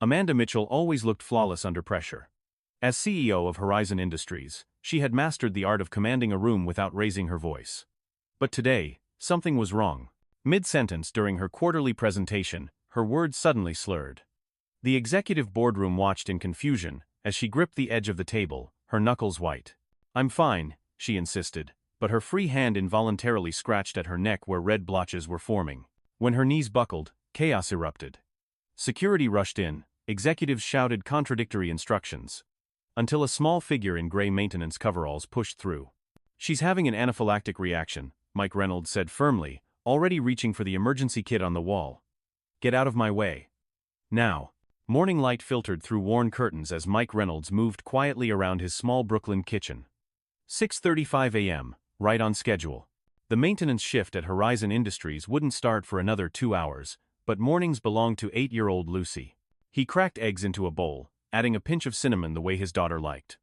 Amanda Mitchell always looked flawless under pressure. As CEO of Horizon Industries, she had mastered the art of commanding a room without raising her voice. But today, something was wrong. Mid-sentence during her quarterly presentation, her words suddenly slurred. The executive boardroom watched in confusion as she gripped the edge of the table, her knuckles white. "I'm fine," she insisted, but her free hand involuntarily scratched at her neck where red blotches were forming. When her knees buckled, chaos erupted. Security rushed in, executives shouted contradictory instructions, until a small figure in gray maintenance coveralls pushed through. "She's having an anaphylactic reaction," Mike Reynolds said firmly, already reaching for the emergency kit on the wall. "Get out of my way. Now." Morning light filtered through worn curtains as Mike Reynolds moved quietly around his small Brooklyn kitchen. 6:35 a.m., right on schedule. The maintenance shift at Horizon Industries wouldn't start for another 2 hours, but mornings belonged to 8-year-old Lucy. He cracked eggs into a bowl, adding a pinch of cinnamon the way his daughter liked.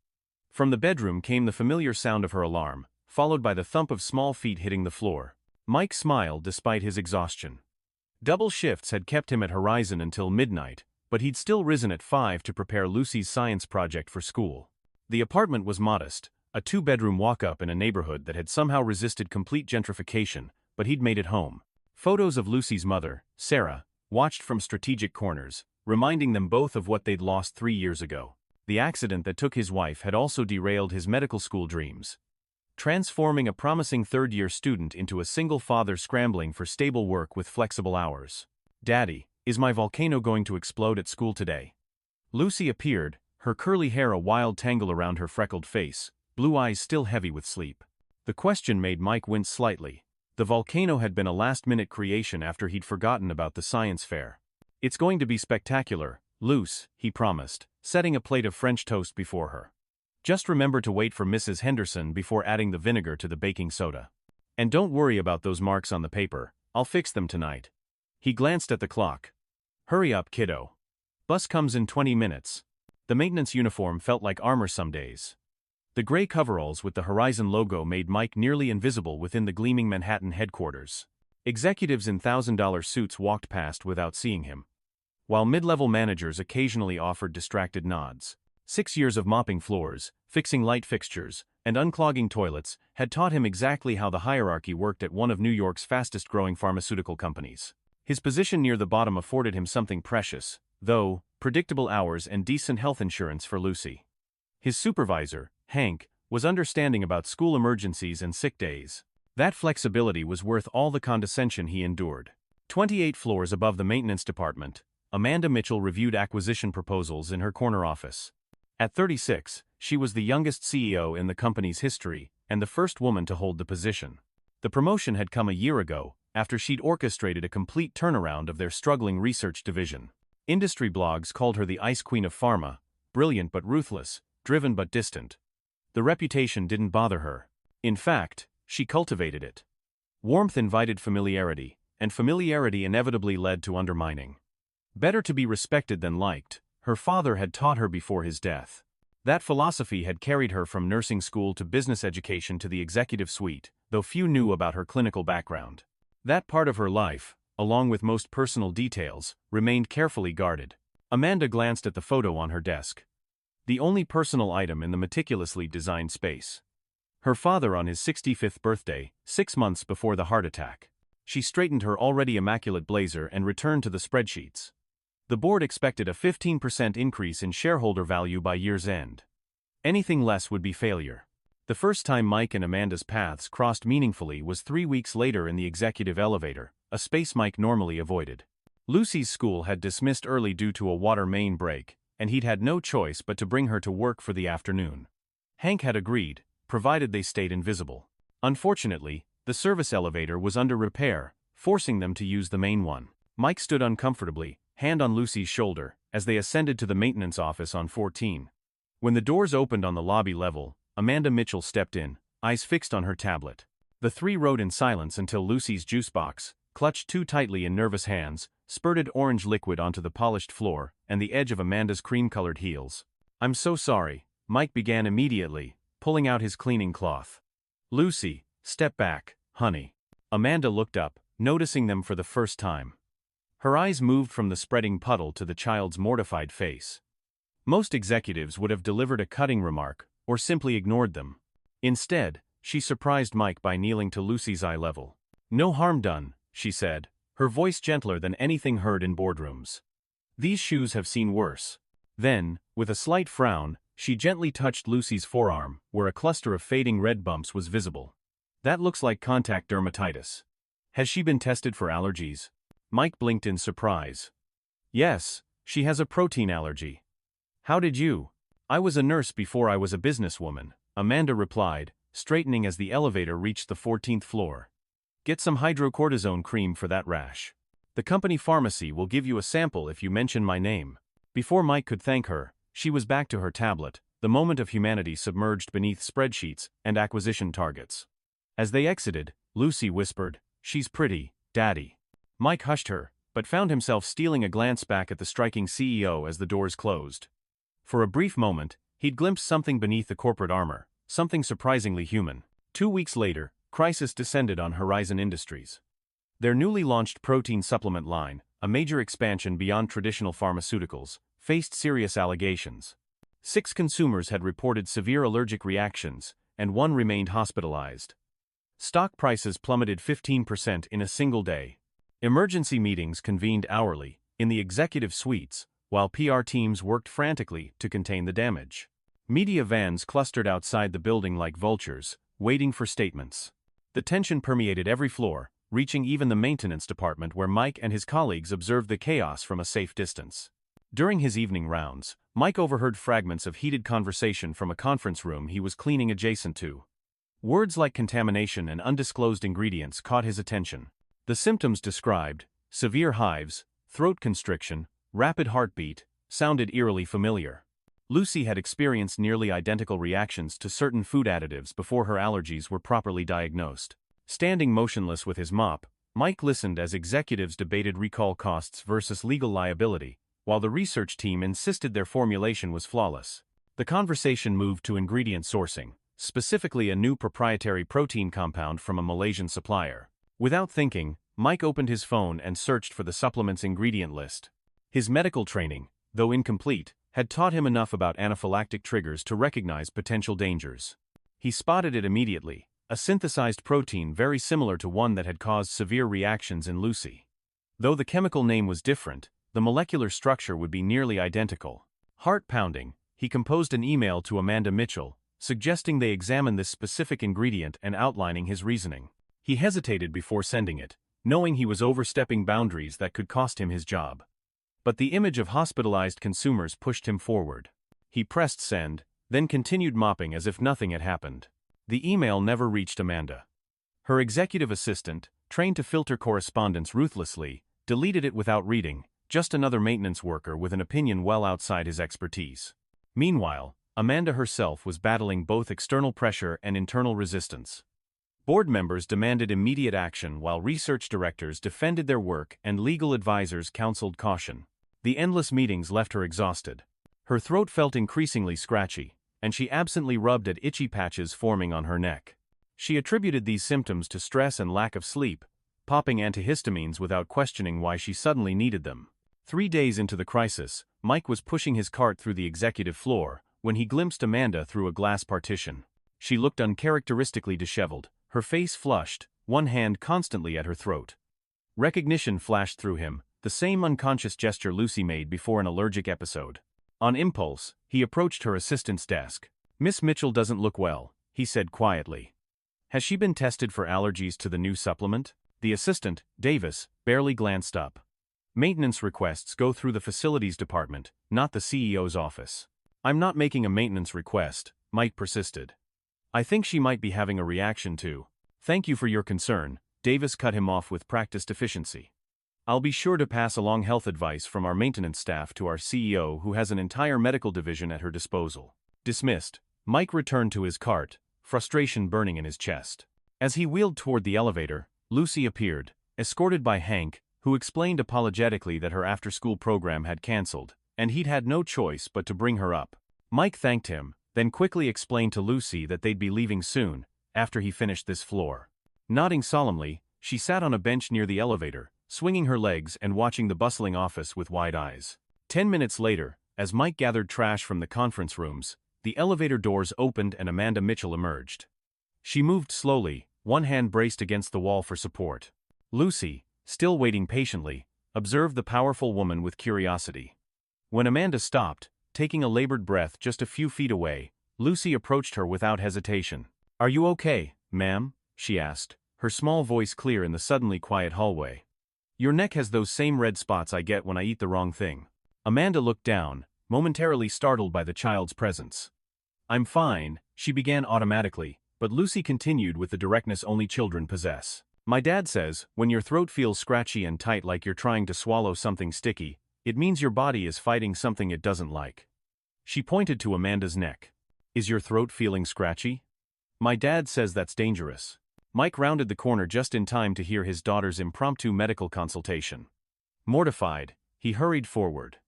From the bedroom came the familiar sound of her alarm, followed by the thump of small feet hitting the floor. Mike smiled despite his exhaustion. Double shifts had kept him at Horizon until midnight, but he'd still risen at 5 to prepare Lucy's science project for school. The apartment was modest, a 2-bedroom walk-up in a neighborhood that had somehow resisted complete gentrification, but he'd made it home. Photos of Lucy's mother, Sarah, watched from strategic corners, reminding them both of what they'd lost 3 years ago. The accident that took his wife had also derailed his medical school dreams, transforming a promising third-year student into a single father scrambling for stable work with flexible hours. "Daddy, is my volcano going to explode at school today?" Lucy appeared, her curly hair a wild tangle around her freckled face, blue eyes still heavy with sleep. The question made Mike wince slightly. The volcano had been a last-minute creation after he'd forgotten about the science fair. "It's going to be spectacular, Luce," he promised, setting a plate of French toast before her. "Just remember to wait for Mrs. Henderson before adding the vinegar to the baking soda. And don't worry about those marks on the paper, I'll fix them tonight." He glanced at the clock. "Hurry up, kiddo. Bus comes in 20 minutes. The maintenance uniform felt like armor some days. The gray coveralls with the Horizon logo made Mike nearly invisible within the gleaming Manhattan headquarters. Executives in $1,000 suits walked past without seeing him, while mid-level managers occasionally offered distracted nods. 6 years of mopping floors, fixing light fixtures, and unclogging toilets had taught him exactly how the hierarchy worked at one of New York's fastest-growing pharmaceutical companies. His position near the bottom afforded him something precious, though: predictable hours and decent health insurance for Lucy. His supervisor, Hank, was understanding about school emergencies and sick days. That flexibility was worth all the condescension he endured. 28 floors above the maintenance department, Amanda Mitchell reviewed acquisition proposals in her corner office. At 36, she was the youngest CEO in the company's history, and the first woman to hold the position. The promotion had come a year ago, after she'd orchestrated a complete turnaround of their struggling research division. Industry blogs called her the Ice Queen of Pharma, brilliant but ruthless, driven but distant. The reputation didn't bother her. In fact, she cultivated it. Warmth invited familiarity, and familiarity inevitably led to undermining. Better to be respected than liked, her father had taught her before his death. That philosophy had carried her from nursing school to business education to the executive suite, though few knew about her clinical background. That part of her life, along with most personal details, remained carefully guarded. Amanda glanced at the photo on her desk. The only personal item in the meticulously designed space. Her father on his 65th birthday, 6 months before the heart attack. She straightened her already immaculate blazer and returned to the spreadsheets. The board expected a 15% increase in shareholder value by year's end. Anything less would be failure. The first time Mike and Amanda's paths crossed meaningfully was 3 weeks later in the executive elevator, a space Mike normally avoided. Lucy's school had dismissed early due to a water main break, and he'd had no choice but to bring her to work for the afternoon. Hank had agreed, provided they stayed invisible. Unfortunately, the service elevator was under repair, forcing them to use the main one. Mike stood uncomfortably, hand on Lucy's shoulder, as they ascended to the maintenance office on 14. When the doors opened on the lobby level, Amanda Mitchell stepped in, eyes fixed on her tablet. The three rode in silence until Lucy's juice box, clutched too tightly in nervous hands, spurted orange liquid onto the polished floor and the edge of Amanda's cream-colored heels. "I'm so sorry," Mike began immediately, pulling out his cleaning cloth. "Lucy, step back, honey." Amanda looked up, noticing them for the first time. Her eyes moved from the spreading puddle to the child's mortified face. Most executives would have delivered a cutting remark, or simply ignored them. Instead, she surprised Mike by kneeling to Lucy's eye level. "No harm done," she said, her voice gentler than anything heard in boardrooms. "These shoes have seen worse." Then, with a slight frown, she gently touched Lucy's forearm, where a cluster of fading red bumps was visible. "That looks like contact dermatitis. Has she been tested for allergies?" Mike blinked in surprise. "Yes, she has a protein allergy." "How did you?" "I was a nurse before I was a businesswoman," Amanda replied, straightening as the elevator reached the 14th floor. "Get some hydrocortisone cream for that rash. The company pharmacy will give you a sample if you mention my name." Before Mike could thank her, she was back to her tablet, the moment of humanity submerged beneath spreadsheets and acquisition targets. As they exited, Lucy whispered, "She's pretty, Daddy." Mike hushed her, but found himself stealing a glance back at the striking CEO as the doors closed. For a brief moment, he'd glimpsed something beneath the corporate armor, something surprisingly human. 2 weeks later, crisis descended on Horizon Industries. Their newly launched protein supplement line, a major expansion beyond traditional pharmaceuticals, faced serious allegations. 6 consumers had reported severe allergic reactions, and 1 remained hospitalized. Stock prices plummeted 15% in a single day. Emergency meetings convened hourly, in the executive suites, while PR teams worked frantically to contain the damage. Media vans clustered outside the building like vultures, waiting for statements. The tension permeated every floor, reaching even the maintenance department where Mike and his colleagues observed the chaos from a safe distance. During his evening rounds, Mike overheard fragments of heated conversation from a conference room he was cleaning adjacent to. Words like contamination and undisclosed ingredients caught his attention. The symptoms described, severe hives, throat constriction, rapid heartbeat, sounded eerily familiar. Lucy had experienced nearly identical reactions to certain food additives before her allergies were properly diagnosed. Standing motionless with his mop, Mike listened as executives debated recall costs versus legal liability, while the research team insisted their formulation was flawless. The conversation moved to ingredient sourcing, specifically a new proprietary protein compound from a Malaysian supplier. Without thinking, Mike opened his phone and searched for the supplement's ingredient list. His medical training, though incomplete, had taught him enough about anaphylactic triggers to recognize potential dangers. He spotted it immediately, a synthesized protein very similar to one that had caused severe reactions in Lucy. Though the chemical name was different, the molecular structure would be nearly identical. Heart pounding, he composed an email to Amanda Mitchell, suggesting they examine this specific ingredient and outlining his reasoning. He hesitated before sending it, knowing he was overstepping boundaries that could cost him his job. But the image of hospitalized consumers pushed him forward. He pressed send, then continued mopping as if nothing had happened. The email never reached Amanda. Her executive assistant, trained to filter correspondence ruthlessly, deleted it without reading, just another maintenance worker with an opinion well outside his expertise. Meanwhile, Amanda herself was battling both external pressure and internal resistance. Board members demanded immediate action while research directors defended their work and legal advisors counseled caution. The endless meetings left her exhausted. Her throat felt increasingly scratchy, and she absently rubbed at itchy patches forming on her neck. She attributed these symptoms to stress and lack of sleep, popping antihistamines without questioning why she suddenly needed them. 3 days into the crisis, Mike was pushing his cart through the executive floor when he glimpsed Amanda through a glass partition. She looked uncharacteristically disheveled, her face flushed, one hand constantly at her throat. Recognition flashed through him, the same unconscious gesture Lucy made before an allergic episode. On impulse, he approached her assistant's desk. "Miss Mitchell doesn't look well," he said quietly. "Has she been tested for allergies to the new supplement?" The assistant, Davis, barely glanced up. "Maintenance requests go through the facilities department, not the CEO's office." "I'm not making a maintenance request," Mike persisted. "I think she might be having a reaction to." "Thank you for your concern," Davis cut him off with practiced efficiency. "I'll be sure to pass along health advice from our maintenance staff to our CEO who has an entire medical division at her disposal." Dismissed, Mike returned to his cart, frustration burning in his chest. As he wheeled toward the elevator, Lucy appeared, escorted by Hank, who explained apologetically that her after-school program had canceled, and he'd had no choice but to bring her up. Mike thanked him, then quickly explained to Lucy that they'd be leaving soon, after he finished this floor. Nodding solemnly, she sat on a bench near the elevator, swinging her legs and watching the bustling office with wide eyes. 10 minutes later, as Mike gathered trash from the conference rooms, the elevator doors opened and Amanda Mitchell emerged. She moved slowly, one hand braced against the wall for support. Lucy, still waiting patiently, observed the powerful woman with curiosity. When Amanda stopped, taking a labored breath just a few feet away, Lucy approached her without hesitation. "Are you okay, ma'am?" she asked, her small voice clear in the suddenly quiet hallway. "Your neck has those same red spots I get when I eat the wrong thing." Amanda looked down, momentarily startled by the child's presence. "I'm fine," she began automatically, but Lucy continued with the directness only children possess. "My dad says, when your throat feels scratchy and tight like you're trying to swallow something sticky, it means your body is fighting something it doesn't like." She pointed to Amanda's neck. "Is your throat feeling scratchy?" "My dad says that's dangerous." Mike rounded the corner just in time to hear his daughter's impromptu medical consultation. Mortified, he hurried forward.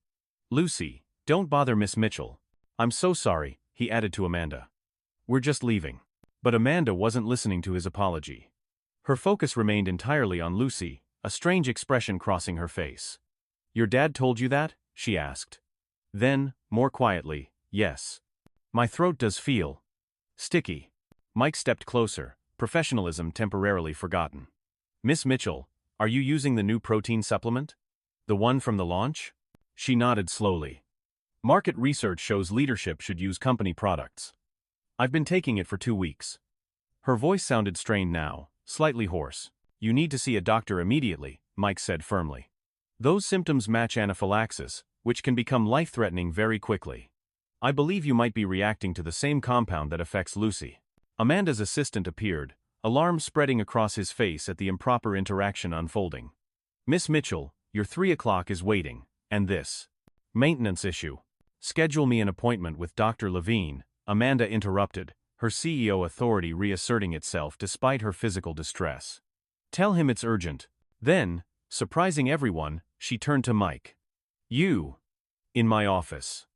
"Lucy, don't bother Miss Mitchell. I'm so sorry," he added to Amanda. "We're just leaving." But Amanda wasn't listening to his apology. Her focus remained entirely on Lucy, a strange expression crossing her face. "Your dad told you that?" she asked. Then, more quietly, "Yes. My throat does feel sticky." Mike stepped closer, professionalism temporarily forgotten. "Miss Mitchell, are you using the new protein supplement? The one from the launch?" She nodded slowly. "Market research shows leadership should use company products. I've been taking it for 2 weeks." Her voice sounded strained now, slightly hoarse. "You need to see a doctor immediately," Mike said firmly. "Those symptoms match anaphylaxis, which can become life-threatening very quickly. I believe you might be reacting to the same compound that affects Lucy." Amanda's assistant appeared, alarm spreading across his face at the improper interaction unfolding. "Miss Mitchell, your 3 o'clock is waiting, and this maintenance issue." "Schedule me an appointment with Dr. Levine," Amanda interrupted, her CEO authority reasserting itself despite her physical distress. "Tell him it's urgent." Then, surprising everyone, she turned to Mike. "You. In my office."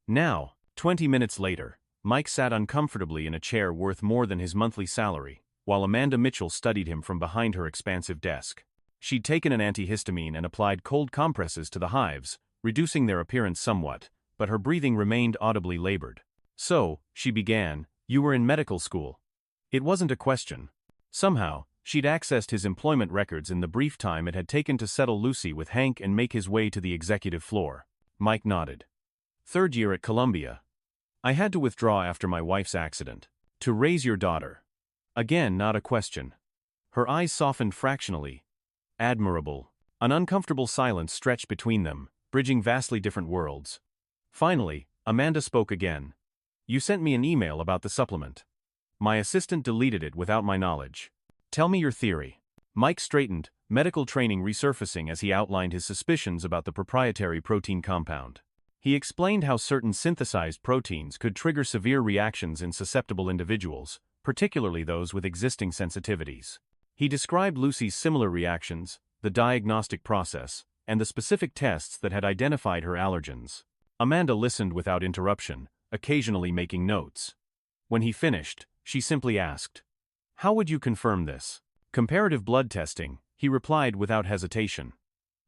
Now, 20 minutes later, Mike sat uncomfortably in a chair worth more than his monthly salary, while Amanda Mitchell studied him from behind her expansive desk. She'd taken an antihistamine and applied cold compresses to the hives, reducing their appearance somewhat, but her breathing remained audibly labored. "So," she began, "you were in medical school." It wasn't a question. Somehow, she'd accessed his employment records in the brief time it had taken to settle Lucy with Hank and make his way to the executive floor. Mike nodded. "3rd year at Columbia. I had to withdraw after my wife's accident. To raise your daughter." Again, not a question. Her eyes softened fractionally. "Admirable." An uncomfortable silence stretched between them, bridging vastly different worlds. Finally, Amanda spoke again. "You sent me an email about the supplement. My assistant deleted it without my knowledge. Tell me your theory." Mike straightened, medical training resurfacing as he outlined his suspicions about the proprietary protein compound. He explained how certain synthesized proteins could trigger severe reactions in susceptible individuals, particularly those with existing sensitivities. He described Lucy's similar reactions, the diagnostic process, and the specific tests that had identified her allergens. Amanda listened without interruption, occasionally making notes. When he finished, she simply asked, "How would you confirm this?" "Comparative blood testing," he replied without hesitation.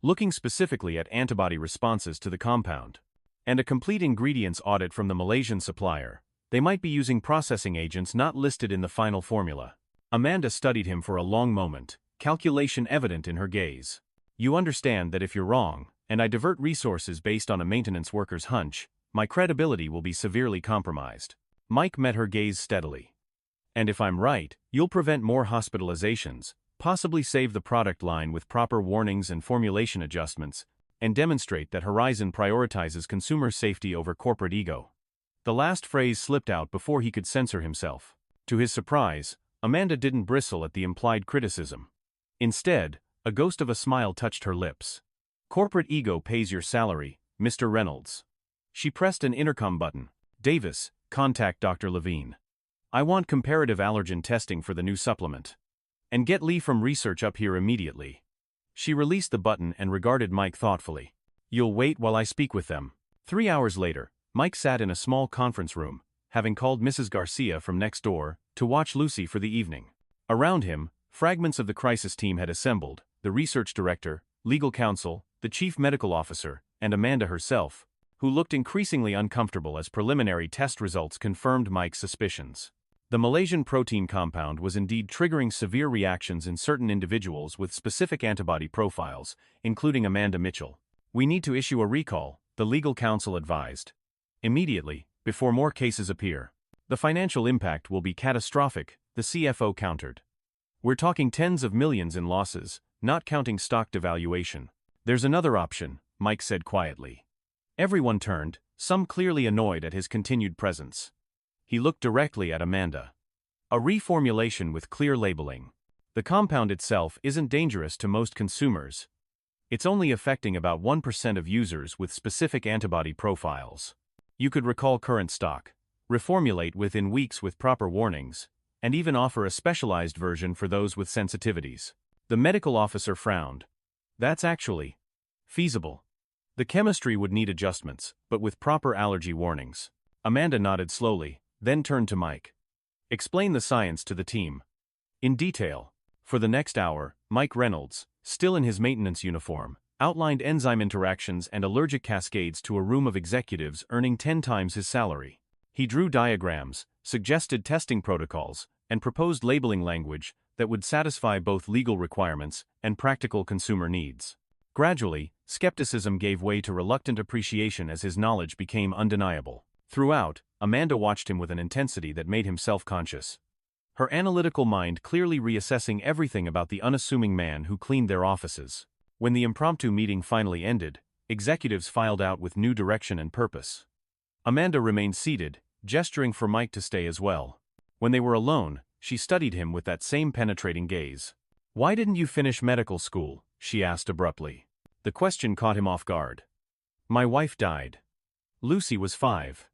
"Looking specifically at antibody responses to the compound. And a complete ingredients audit from the Malaysian supplier. They might be using processing agents not listed in the final formula." Amanda studied him for a long moment, calculation evident in her gaze. "You understand that if you're wrong, and I divert resources based on a maintenance worker's hunch, my credibility will be severely compromised." Mike met her gaze steadily. "And if I'm right, you'll prevent more hospitalizations, possibly save the product line with proper warnings and formulation adjustments, and demonstrate that Horizon prioritizes consumer safety over corporate ego." The last phrase slipped out before he could censor himself. To his surprise, Amanda didn't bristle at the implied criticism. Instead, a ghost of a smile touched her lips. "Corporate ego pays your salary, Mr. Reynolds." She pressed an intercom button. "Davis, contact Dr. Levine. I want comparative allergen testing for the new supplement. And get Lee from research up here immediately." She released the button and regarded Mike thoughtfully. "You'll wait while I speak with them." 3 hours later, Mike sat in a small conference room, having called Mrs. Garcia from next door, to watch Lucy for the evening. Around him, fragments of the crisis team had assembled, the research director, legal counsel, the chief medical officer, and Amanda herself, who looked increasingly uncomfortable as preliminary test results confirmed Mike's suspicions. The Malaysian protein compound was indeed triggering severe reactions in certain individuals with specific antibody profiles, including Amanda Mitchell. "We need to issue a recall," the legal counsel advised. "Immediately, before more cases appear. The financial impact will be catastrophic," the CFO countered. "We're talking tens of millions in losses, not counting stock devaluation." "There's another option," Mike said quietly. Everyone turned, some clearly annoyed at his continued presence. He looked directly at Amanda. "A reformulation with clear labeling. The compound itself isn't dangerous to most consumers. It's only affecting about 1% of users with specific antibody profiles. You could recall current stock, reformulate within weeks with proper warnings, and even offer a specialized version for those with sensitivities." The medical officer frowned. "That's actually feasible. The chemistry would need adjustments, but with proper allergy warnings." Amanda nodded slowly, then turned to Mike. "Explain the science to the team." In detail. For the next hour, Mike Reynolds, still in his maintenance uniform, outlined enzyme interactions and allergic cascades to a room of executives earning 10 times his salary. He drew diagrams, suggested testing protocols, and proposed labeling language that would satisfy both legal requirements and practical consumer needs. Gradually, skepticism gave way to reluctant appreciation as his knowledge became undeniable. Throughout, Amanda watched him with an intensity that made him self-conscious. Her analytical mind clearly reassessing everything about the unassuming man who cleaned their offices. When the impromptu meeting finally ended, executives filed out with new direction and purpose. Amanda remained seated, gesturing for Mike to stay as well. When they were alone, she studied him with that same penetrating gaze. "Why didn't you finish medical school?" she asked abruptly. The question caught him off guard. "My wife died. Lucy was 5.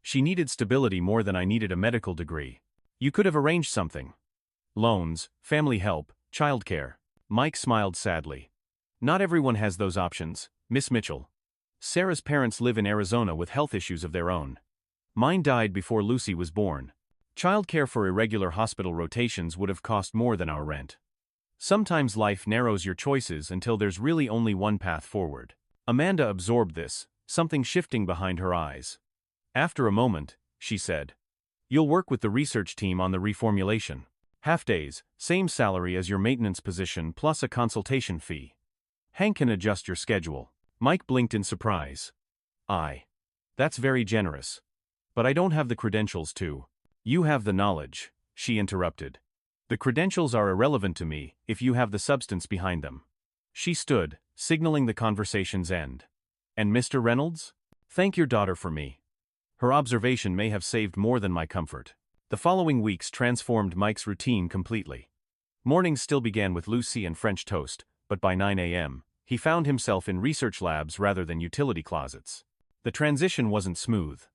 She needed stability more than I needed a medical degree. You could have arranged something. Loans, family help, childcare." Mike smiled sadly. "Not everyone has those options, Miss Mitchell. Sarah's parents live in Arizona with health issues of their own. Mine died before Lucy was born. Childcare for irregular hospital rotations would have cost more than our rent. Sometimes life narrows your choices until there's really only one path forward." Amanda absorbed this, something shifting behind her eyes. After a moment, she said, "You'll work with the research team on the reformulation. Half-days, same salary as your maintenance position plus a consultation fee. Hank can adjust your schedule." Mike blinked in surprise. That's very generous. But I don't have the credentials to." "You have the knowledge," she interrupted. "The credentials are irrelevant to me if you have the substance behind them." She stood, signaling the conversation's end. "And Mr. Reynolds? Thank your daughter for me. Her observation may have saved more than my comfort." The following weeks transformed Mike's routine completely. Mornings still began with Lucy and French toast, but by 9 a.m., he found himself in research labs rather than utility closets. The transition wasn't smooth.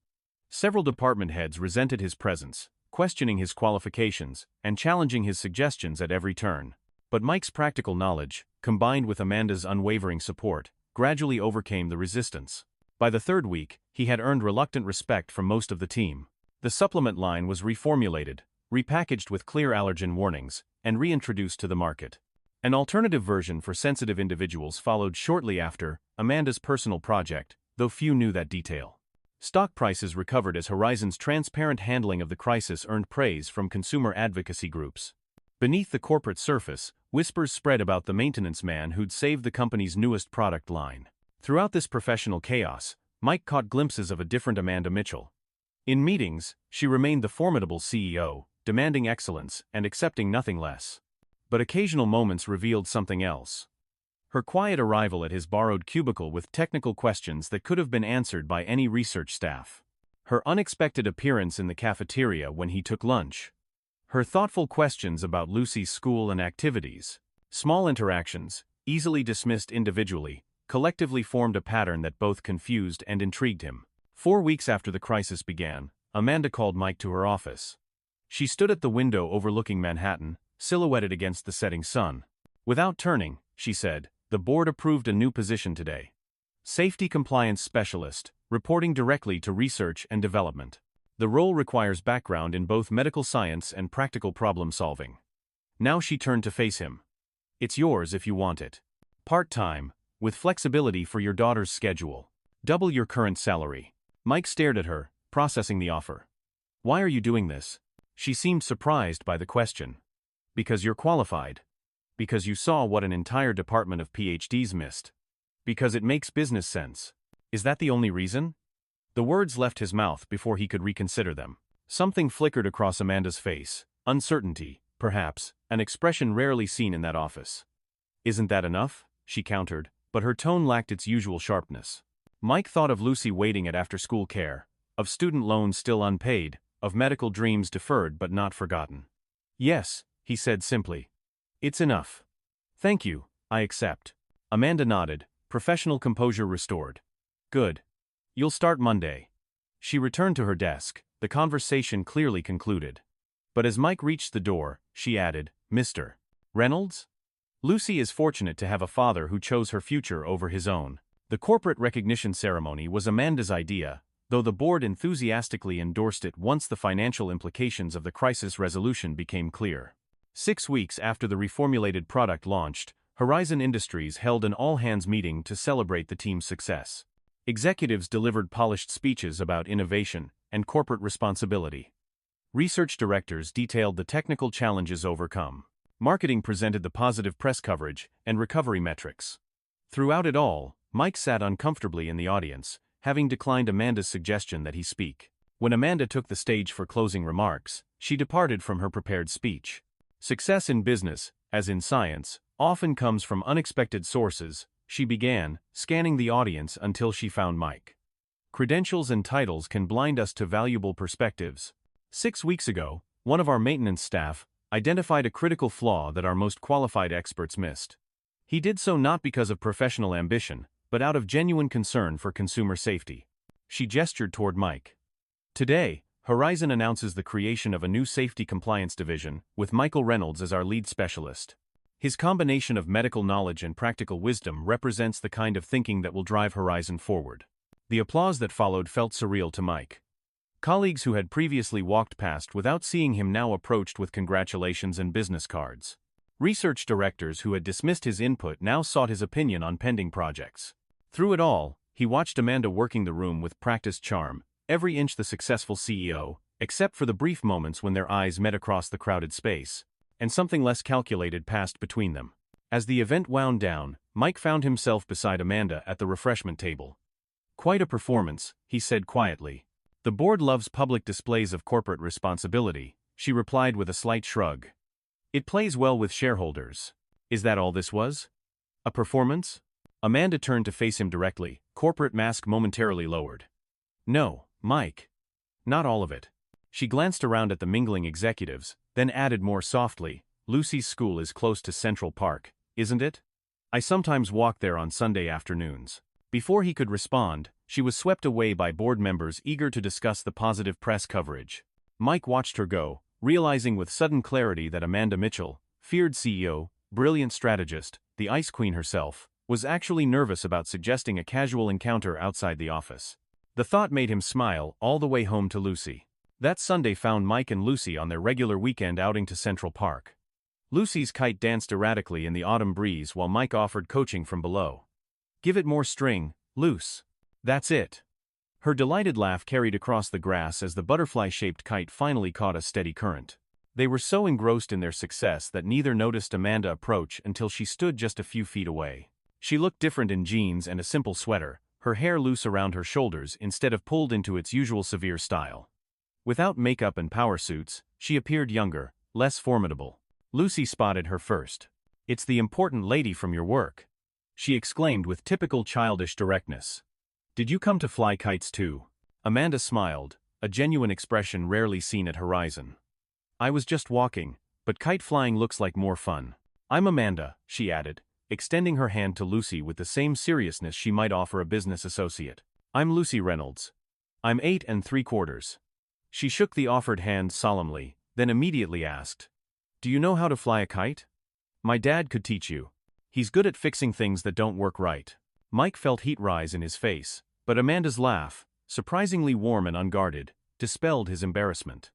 Several department heads resented his presence, questioning his qualifications and challenging his suggestions at every turn. But Mike's practical knowledge, combined with Amanda's unwavering support, gradually overcame the resistance. By the third week, he had earned reluctant respect from most of the team. The supplement line was reformulated, repackaged with clear allergen warnings, and reintroduced to the market. An alternative version for sensitive individuals followed shortly after, Amanda's personal project, though few knew that detail. Stock prices recovered as Horizon's transparent handling of the crisis earned praise from consumer advocacy groups. Beneath the corporate surface, whispers spread about the maintenance man who'd saved the company's newest product line. Throughout this professional chaos, Mike caught glimpses of a different Amanda Mitchell. In meetings, she remained the formidable CEO, demanding excellence and accepting nothing less. But occasional moments revealed something else. Her quiet arrival at his borrowed cubicle with technical questions that could have been answered by any research staff. Her unexpected appearance in the cafeteria when he took lunch. Her thoughtful questions about Lucy's school and activities. Small interactions, easily dismissed individually, collectively formed a pattern that both confused and intrigued him. 4 weeks after the crisis began, Amanda called Mike to her office. She stood at the window overlooking Manhattan, silhouetted against the setting sun. Without turning, she said, "The board approved a new position today. Safety Compliance Specialist, reporting directly to research and development. The role requires background in both medical science and practical problem solving." Now she turned to face him. "It's yours if you want it." Part-time, with flexibility for your daughter's schedule. Double your current salary. Mike stared at her, processing the offer. Why are you doing this? She seemed surprised by the question. Because you're qualified. Because you saw what an entire department of PhDs missed. Because it makes business sense. Is that the only reason? The words left his mouth before he could reconsider them. Something flickered across Amanda's face. Uncertainty, perhaps, an expression rarely seen in that office. Isn't that enough? She countered, but her tone lacked its usual sharpness. Mike thought of Lucy waiting at after-school care, of student loans still unpaid, of medical dreams deferred but not forgotten. Yes, he said simply. It's enough. Thank you, I accept. Amanda nodded, professional composure restored. Good. You'll start Monday. She returned to her desk, the conversation clearly concluded. But as Mike reached the door, she added, Mr. Reynolds? Lucy is fortunate to have a father who chose her future over his own. The corporate recognition ceremony was Amanda's idea, though the board enthusiastically endorsed it once the financial implications of the crisis resolution became clear. 6 weeks after the reformulated product launched, Horizon Industries held an all-hands meeting to celebrate the team's success. Executives delivered polished speeches about innovation and corporate responsibility. Research directors detailed the technical challenges overcome. Marketing presented the positive press coverage and recovery metrics. Throughout it all, Mike sat uncomfortably in the audience, having declined Amanda's suggestion that he speak. When Amanda took the stage for closing remarks, she departed from her prepared speech. Success in business, as in science, often comes from unexpected sources, she began, scanning the audience until she found Mike. Credentials and titles can blind us to valuable perspectives. 6 weeks ago, one of our maintenance staff identified a critical flaw that our most qualified experts missed. He did so not because of professional ambition, but out of genuine concern for consumer safety. She gestured toward Mike. Today, Horizon announces the creation of a new safety compliance division, with Mike Reynolds as our lead specialist. His combination of medical knowledge and practical wisdom represents the kind of thinking that will drive Horizon forward. The applause that followed felt surreal to Mike. Colleagues who had previously walked past without seeing him now approached with congratulations and business cards. Research directors who had dismissed his input now sought his opinion on pending projects. Through it all, he watched Amanda working the room with practiced charm, every inch the successful CEO, except for the brief moments when their eyes met across the crowded space, and something less calculated passed between them. As the event wound down, Mike found himself beside Amanda at the refreshment table. Quite a performance, he said quietly. The board loves public displays of corporate responsibility, she replied with a slight shrug. It plays well with shareholders. Is that all this was? A performance? Amanda turned to face him directly, corporate mask momentarily lowered. No, Mike. Not all of it. She glanced around at the mingling executives, then added more softly, Lucy's school is close to Central Park, isn't it? I sometimes walk there on Sunday afternoons. Before he could respond, she was swept away by board members eager to discuss the positive press coverage. Mike watched her go, realizing with sudden clarity that Amanda Mitchell, feared CEO, brilliant strategist, the Ice Queen herself, was actually nervous about suggesting a casual encounter outside the office. The thought made him smile all the way home to Lucy. That Sunday found Mike and Lucy on their regular weekend outing to Central Park. Lucy's kite danced erratically in the autumn breeze while Mike offered coaching from below. Give it more string, loose. That's it. Her delighted laugh carried across the grass as the butterfly-shaped kite finally caught a steady current. They were so engrossed in their success that neither noticed Amanda approach until she stood just a few feet away. She looked different in jeans and a simple sweater, her hair loose around her shoulders instead of pulled into its usual severe style. Without makeup and power suits, she appeared younger, less formidable. Lucy spotted her first. It's the important lady from your work, she exclaimed with typical childish directness. Did you come to fly kites too? Amanda smiled, a genuine expression rarely seen at Horizon. I was just walking, but kite flying looks like more fun. I'm Amanda, she added, extending her hand to Lucy with the same seriousness she might offer a business associate. I'm Lucy Reynolds. I'm 8 3/4. She shook the offered hand solemnly, then immediately asked, Do you know how to fly a kite? My dad could teach you. He's good at fixing things that don't work right. Mike felt heat rise in his face, but Amanda's laugh, surprisingly warm and unguarded, dispelled his embarrassment.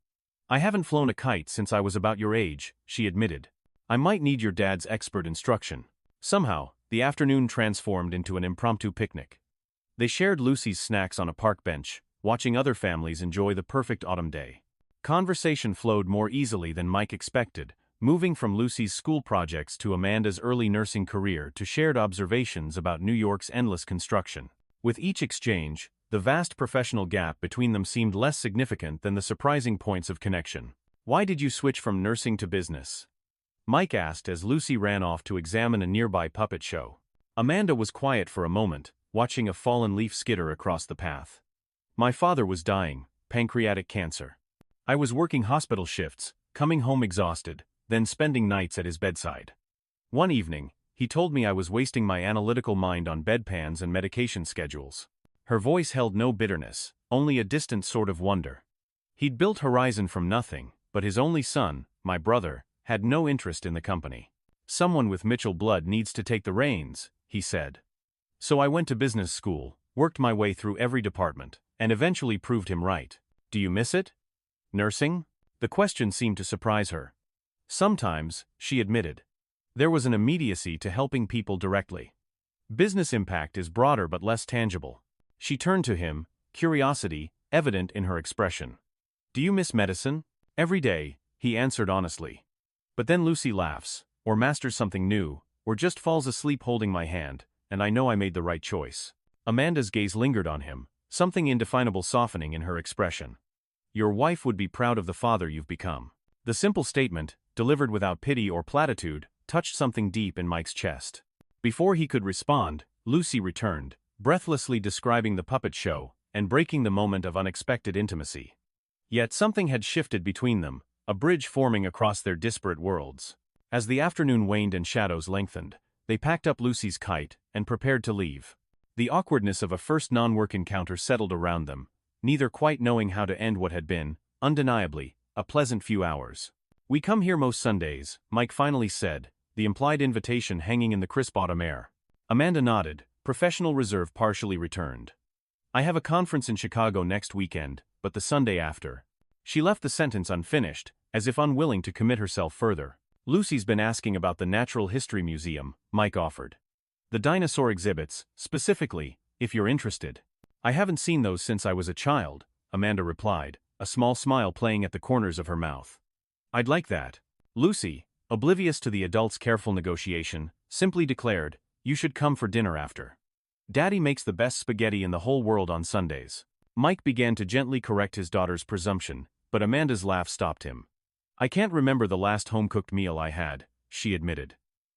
I haven't flown a kite since I was about your age, she admitted. I might need your dad's expert instruction. Somehow, the afternoon transformed into an impromptu picnic. They shared Lucy's snacks on a park bench, watching other families enjoy the perfect autumn day. Conversation flowed more easily than Mike expected, moving from Lucy's school projects to Amanda's early nursing career to shared observations about New York's endless construction. With each exchange, the vast professional gap between them seemed less significant than the surprising points of connection. "Why did you switch from nursing to business?" Mike asked as Lucy ran off to examine a nearby puppet show. Amanda was quiet for a moment, watching a fallen leaf skitter across the path. "My father was dying, pancreatic cancer. I was working hospital shifts, coming home exhausted, then spending nights at his bedside. One evening, he told me I was wasting my analytical mind on bedpans and medication schedules." Her voice held no bitterness, only a distant sort of wonder. He'd built Horizon from nothing, but his only son, my brother, had no interest in the company. "Someone with Mitchell blood needs to take the reins," he said. "So I went to business school, worked my way through every department, and eventually proved him right." "Do you miss it? Nursing?" The question seemed to surprise her. "Sometimes," she admitted. There was an immediacy to helping people directly. Business impact is broader but less tangible. She turned to him, curiosity evident in her expression. "Do you miss medicine?" "Every day," he answered honestly. "But then Lucy laughs, or masters something new, or just falls asleep holding my hand, and I know I made the right choice." Amanda's gaze lingered on him, something indefinable softening in her expression. "Your wife would be proud of the father you've become." The simple statement, delivered without pity or platitude, touched something deep in Mike's chest. Before he could respond, Lucy returned, breathlessly describing the puppet show, and breaking the moment of unexpected intimacy. Yet something had shifted between them, a bridge forming across their disparate worlds. As the afternoon waned and shadows lengthened, they packed up Lucy's kite and prepared to leave. The awkwardness of a first non-work encounter settled around them, neither quite knowing how to end what had been, undeniably, a pleasant few hours. "We come here most Sundays," Mike finally said, the implied invitation hanging in the crisp autumn air. Amanda nodded, professional reserve partially returned. "I have a conference in Chicago next weekend, but the Sunday after." She left the sentence unfinished, as if unwilling to commit herself further. "Lucy's been asking about the Natural History Museum," Mike offered. "The dinosaur exhibits, specifically, if you're interested." "I haven't seen those since I was a child," Amanda replied, a small smile playing at the corners of her mouth. "I'd like that." Lucy, oblivious to the adult's careful negotiation, simply declared, "You should come for dinner after. Daddy makes the best spaghetti in the whole world on Sundays." Mike began to gently correct his daughter's presumption, but Amanda's laugh stopped him. "I can't remember the last home-cooked meal I had," she admitted.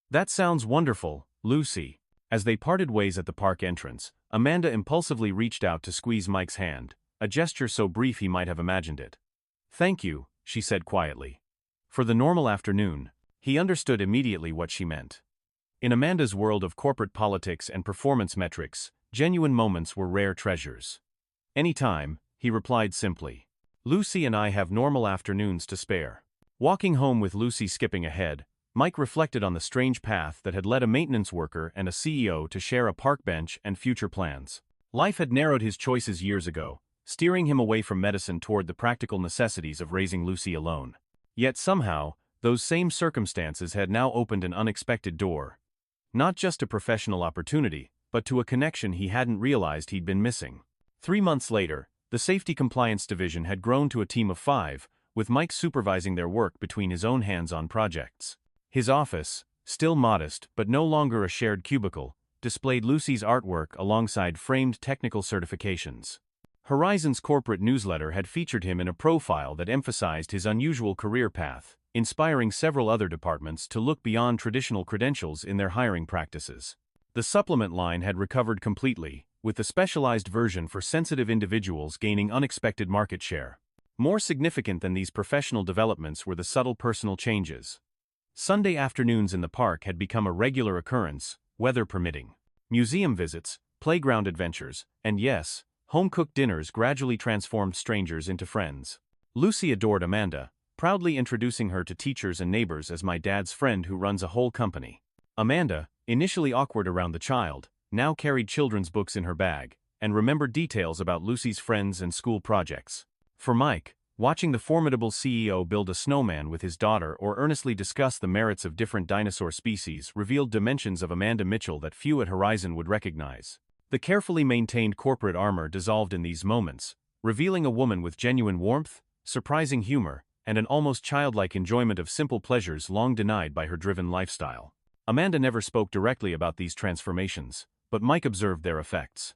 "That sounds wonderful, Lucy." As they parted ways at the park entrance, Amanda impulsively reached out to squeeze Mike's hand, a gesture so brief he might have imagined it. "Thank you," she said quietly. For the normal afternoon, he understood immediately what she meant. In Amanda's world of corporate politics and performance metrics, genuine moments were rare treasures. "Any time," he replied simply. "Lucy and I have normal afternoons to spare." Walking home with Lucy skipping ahead, Mike reflected on the strange path that had led a maintenance worker and a CEO to share a park bench and future plans. Life had narrowed his choices years ago, steering him away from medicine toward the practical necessities of raising Lucy alone. Yet somehow, those same circumstances had now opened an unexpected door. Not just a professional opportunity, but to a connection he hadn't realized he'd been missing. 3 months later, the Safety Compliance Division had grown to a team of 5, with Mike supervising their work between his own hands-on projects. His office, still modest but no longer a shared cubicle, displayed Lucy's artwork alongside framed technical certifications. Horizon's corporate newsletter had featured him in a profile that emphasized his unusual career path, inspiring several other departments to look beyond traditional credentials in their hiring practices. The supplement line had recovered completely, with the specialized version for sensitive individuals gaining unexpected market share. More significant than these professional developments were the subtle personal changes. Sunday afternoons in the park had become a regular occurrence, weather permitting. Museum visits, playground adventures, and yes, home-cooked dinners gradually transformed strangers into friends. Lucy adored Amanda, proudly introducing her to teachers and neighbors as "my dad's friend who runs a whole company." Amanda, initially awkward around the child, now carried children's books in her bag, and remembered details about Lucy's friends and school projects. For Mike, Watching the formidable CEO build a snowman with his daughter or earnestly discuss the merits of different dinosaur species revealed dimensions of Amanda Mitchell that few at Horizon would recognize. The carefully maintained corporate armor dissolved in these moments, revealing a woman with genuine warmth, surprising humor, and an almost childlike enjoyment of simple pleasures long denied by her driven lifestyle. Amanda never spoke directly about these transformations, but Mike observed their effects.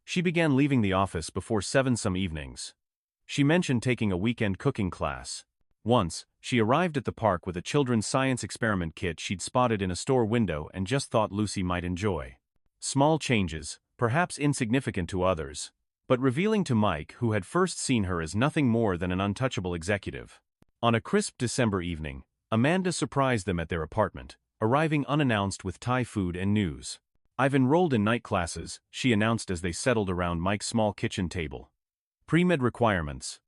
She began leaving the office before 7 some evenings. She mentioned taking a weekend cooking class. Once, she arrived at the park with a children's science experiment kit she'd spotted in a store window and just thought Lucy might enjoy. Small changes, perhaps insignificant to others, but revealing to Mike, who had first seen her as nothing more than an untouchable executive. On a crisp December evening, Amanda surprised them at their apartment, arriving unannounced with Thai food and news. "I've enrolled in night classes," she announced as they settled around Mike's small kitchen table. "Pre-med requirements."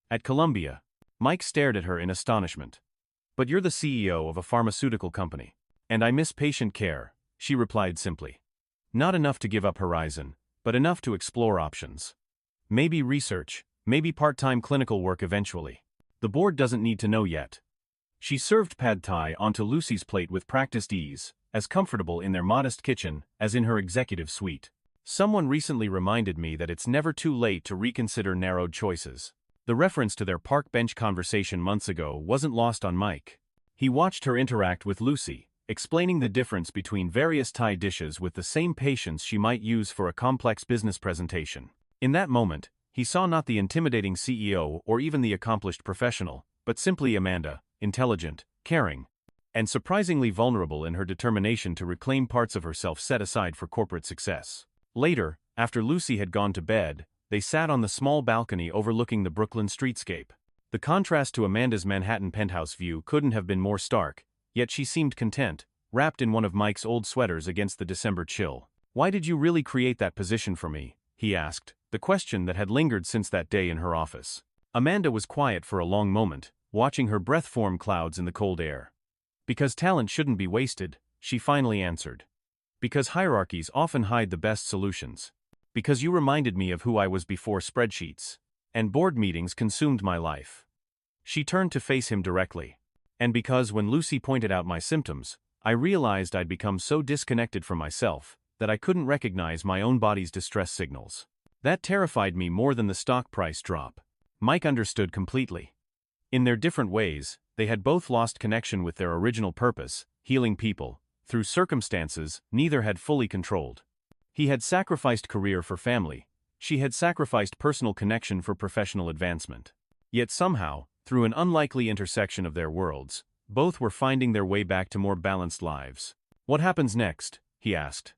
At Columbia, Mike stared at her in astonishment. "But you're the CEO of a pharmaceutical company." "And I miss patient care," she replied simply. Not enough to give up Horizon, but enough to explore options. Maybe research, maybe part-time clinical work eventually. The board doesn't need to know yet. She served pad thai onto Lucy's plate with practiced ease, as comfortable in their modest kitchen as in her executive suite. "Someone recently reminded me that it's never too late to reconsider narrowed choices." The reference to their park bench conversation months ago wasn't lost on Mike. He watched her interact with Lucy, explaining the difference between various Thai dishes with the same patience she might use for a complex business presentation. In that moment, he saw not the intimidating CEO or even the accomplished professional, but simply Amanda, intelligent, caring, and surprisingly vulnerable in her determination to reclaim parts of herself set aside for corporate success. Later, after Lucy had gone to bed, they sat on the small balcony overlooking the Brooklyn streetscape. The contrast to Amanda's Manhattan penthouse view couldn't have been more stark, yet she seemed content, wrapped in one of Mike's old sweaters against the December chill. "Why did you really create that position for me?" he asked, the question that had lingered since that day in her office. Amanda was quiet for a long moment, watching her breath form clouds in the cold air. "Because talent shouldn't be wasted," she finally answered. "Because hierarchies often hide the best solutions. Because you reminded me of who I was before spreadsheets and board meetings consumed my life." She turned to face him directly. "And because when Lucy pointed out my symptoms, I realized I'd become so disconnected from myself that I couldn't recognize my own body's distress signals. That terrified me more than the stock price drop." Mike understood completely. In their different ways, they had both lost connection with their original purpose, healing people, through circumstances neither had fully controlled. He had sacrificed career for family, she had sacrificed personal connection for professional advancement. Yet somehow, through an unlikely intersection of their worlds, both were finding their way back to more balanced lives. "What happens next?" he asked.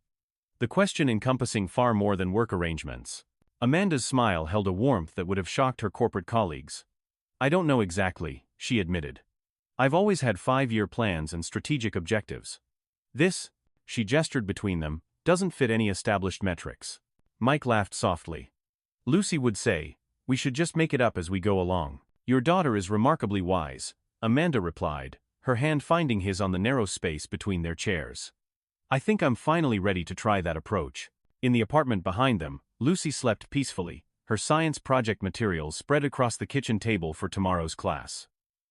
The question encompassing far more than work arrangements. Amanda's smile held a warmth that would have shocked her corporate colleagues. "I don't know exactly," she admitted. "I've always had 5-year plans and strategic objectives. This," she gestured between them, "doesn't fit any established metrics." Mike laughed softly. "Lucy would say, we should just make it up as we go along." "Your daughter is remarkably wise," Amanda replied, her hand finding his on the narrow space between their chairs. "I think I'm finally ready to try that approach." In the apartment behind them, Lucy slept peacefully, her science project materials spread across the kitchen table for tomorrow's class.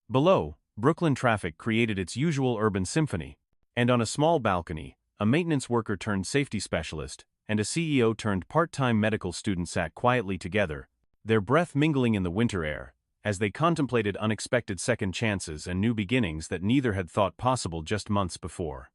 Below, Brooklyn traffic created its usual urban symphony, and on a small balcony, a maintenance worker turned safety specialist and a CEO turned part-time medical student sat quietly together, their breath mingling in the winter air, as they contemplated unexpected second chances and new beginnings that neither had thought possible just months before.